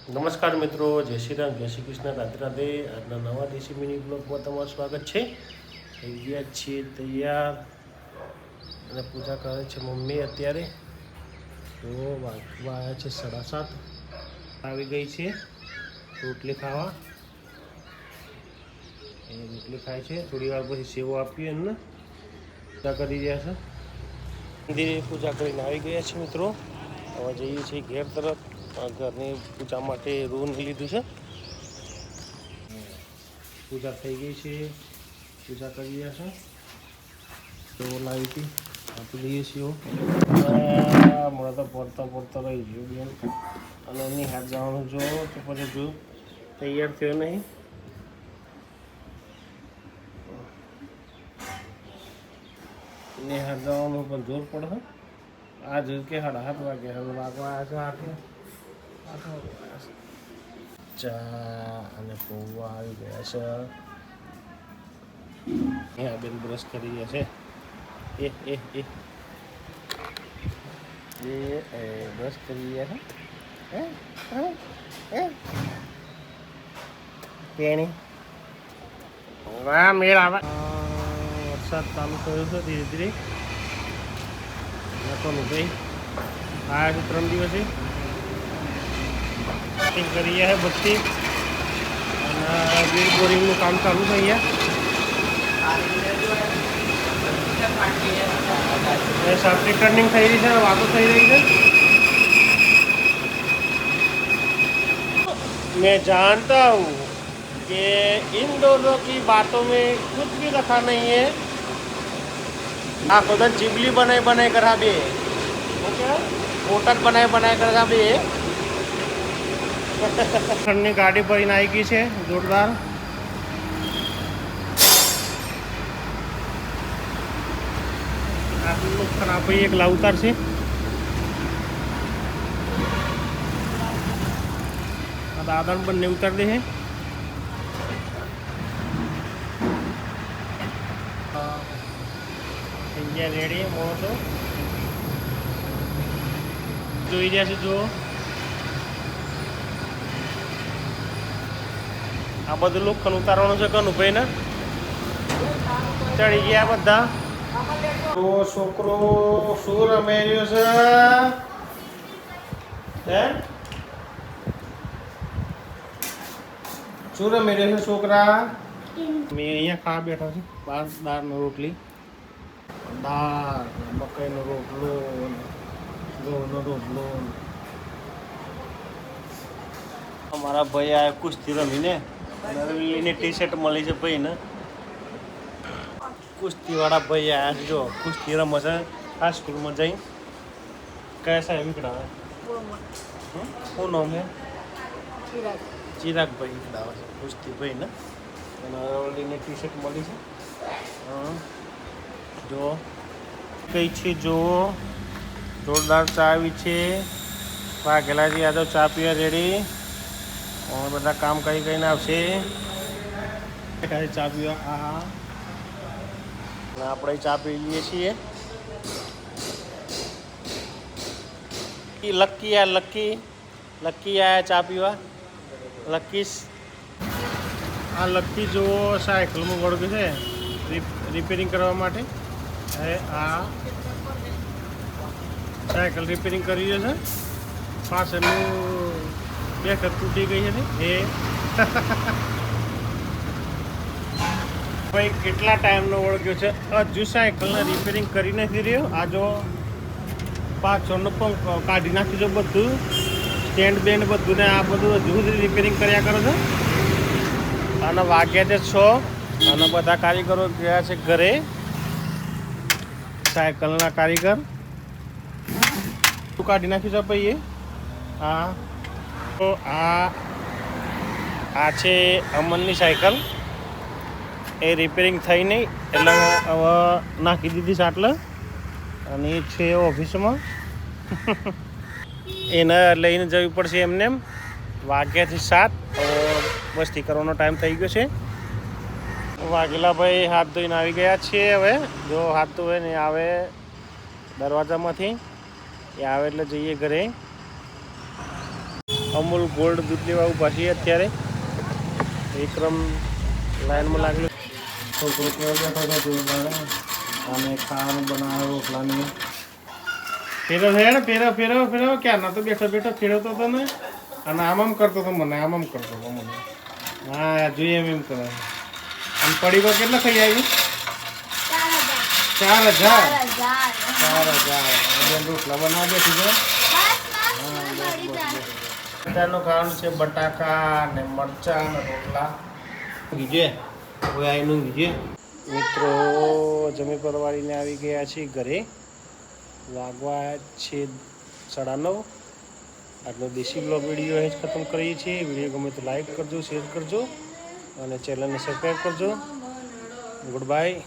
નમસ્કાર મિત્રો, જય શ્રી રામ, જય શ્રી કૃષ્ણ, રાધે રાધે. આજના નવા દેશી મિની બ્લોગમાં તમારું સ્વાગત છે. થઈ ગયા છીએ તૈયાર અને પૂજા કરે છે મમ્મી. અત્યારે તો વાગવા આવ્યા છે 7:30. આવી ગઈ છે રોટલી ખાવા. એ રોટલી ખાય છે. થોડી વાર પછી સેવો આપીએ એમને. પૂજા કરી રહ્યા છે. મંદિરે પૂજા કરીને આવી ગયા છે મિત્રો. હવે જઈએ છીએ ઘેર તરફ. ઘરની પૂજા માટે રૂમ લીધું છે. પૂજા થઈ ગઈ છે. પૂજા કરી રહ્યા છે. તો લાવી હતી આપી દઈએ છીએ. હમણાં તો પડતા રહી ગયું બેન. અને એની હાથ જવાનું જો તો પછી જો તૈયાર થયો નહીં. એની હાથ જવાનું પણ જોર પડે. આજ કે 7:30 વાગે હવે વાગવા આવ્યા છે 8. ચા અને પૌવા આવી ગયા છે. અહીંયા બેન બ્રશ કરી રહ્યા છે. બ્રશ કરી રહ્યા છે. પેણી વાહ મેળ આવે. વરસાદ ચાલુ થયો છે ધીરે ધીરે. નકોનું ભાઈ આ 3 દિવસે કરી રહ્યા છે બધી. અને બીડ બોરિંગનું કામ ચાલુ છે અહીંયા. સાફરી ટર્નિંગ થઈ રહી છે, વાતો થઈ રહી છે. मैं जानता हूँ कि इन दोनों की बातों में कुछ भी रखा नहीं है. આ ખુદન ચીબલી બનાઈ કર બે ઓટક બનાઈ કર બે. ની ગાડી ભરીને આવી ગઈ છે જોરદાર. આટલું ખરાબ ભાઈ એક લાવતાર છે. દાદા બંને ઉતાર દે છે. ઇન્ડિયા રેડી મોટો જોઈ રહ્યા છે. જો આ બધું લોખંડ ઉતારવાનું છે. કનું ભાઈ ને ચડી ગયા બધા. તો છોકરો શું રમે રહ્યો છે? હે શું રમે રહ્યો છે છોકરા? મેં અહીંયા ખાવા બેઠા છે. દાળનો રોટલી, દાળ, મકાઈનો રોટલો, ઘઉંનો રોટલો. અમારા ભાઈ આ કુસ્તી રમીને એને ટી-શર્ટ મળી છે ભાઈ ને. કુસ્તીવાળા ભાઈ આયા છે. જો કુસ્તી રમે છે આ સ્કૂલમાં જઈ. કયા સાહેબ નીકળાવે? શું નામ છે? ચિરાગભાઈ નીકળાવે છે કુસ્તી ભાઈ ને. અને ઓલીને ટી-શર્ટ મળી છે. જો કઈ છે જો જોરદાર ચા આવી છે. વાઘેલાજી યાદવ ચા પીવા રેડી. બધા કામ કરીને આવશે ચા પીવા. હા આપણે ચા પી લઈએ છીએ. લક્કી આયા ચા પીવા. લક્કીસ આ લક્કી જો સાયકલમાં વળગે છે રિપેરિંગ કરવા માટે. આ સાયકલ રિપેરિંગ કરી રહ્યો છે. પાછળનું બેકઅપ તૂટી ગઈ છે એ. ભાઈ કેટલા ટાઈમનો વળગ્યો છે. હજુ સાયકલને રિપેરિંગ કરી નથી રહ્યો. આ જો પાછળનો પંખ કાઢી નાખ્યું છે બધું. સ્ટેન્ડ બેન્ડ બધું ને આ બધું હજુ સુધી રિપેરિંગ કર્યા કરે છે. અને વાગ્યા છે 6 અને બધા કારીગરો ગયા છે ઘરે. સાયકલના કારીગર શું કાઢી નાખ્યું છે ભાઈ? હા તો આ છે અમનની સાયકલ. એ રિપેરિંગ થઈ નહીં એટલે હવે નાખી દીધી સાટલે. અને એ છે ઓફિસમાં. એને લઈને જવી પડશે એમને એમ. વાગ્યાથી 7. મસ્તી કરવાનો ટાઈમ થઈ ગયો છે. વાઘેલા ભાઈ હાથ ધોઈને આવી ગયા છે. હવે જો હાથ ધોવે ને આવે દરવાજામાંથી. એ આવે એટલે જઈએ ઘરે. અમૂલ ગોલ્ડ દૂધ લેવા ઊભા છીએ અત્યારે. વિક્રમ લાઈનમાં લાગેલો છોકરો બેઠો હતો અને ખાવાનું બનાવ્યો રોટલાની ફેરવ છે ને ફેરવ ક્યાં નતો બેઠો ફેરવતો હતો ને અને આમ કરતો હતો મને આમ કરતો હતો મને. હા જોઈએ એમ કરે. અને પડીકો કેટલા થઈ આવી? 4,000 રોટલા બનાવી બેઠી છે. અત્યારનું ખાવાનું છે બટાકા ને મરચા ને રોટલા. ગીજે કોઈ આઈનું ગીજે. મિત્રો જમી પરવારીને આવી ગયા છીએ ઘરે. વાગવા છે 9:30. આજનો દેશી બ્લોગ વિડીયો અહીં જ ખતમ કરીએ છીએ. વિડીયો ગમે તો લાઈક કરજો, શેર કરજો અને ચેનલને સબસ્ક્રાઈબ કરજો. Good bye.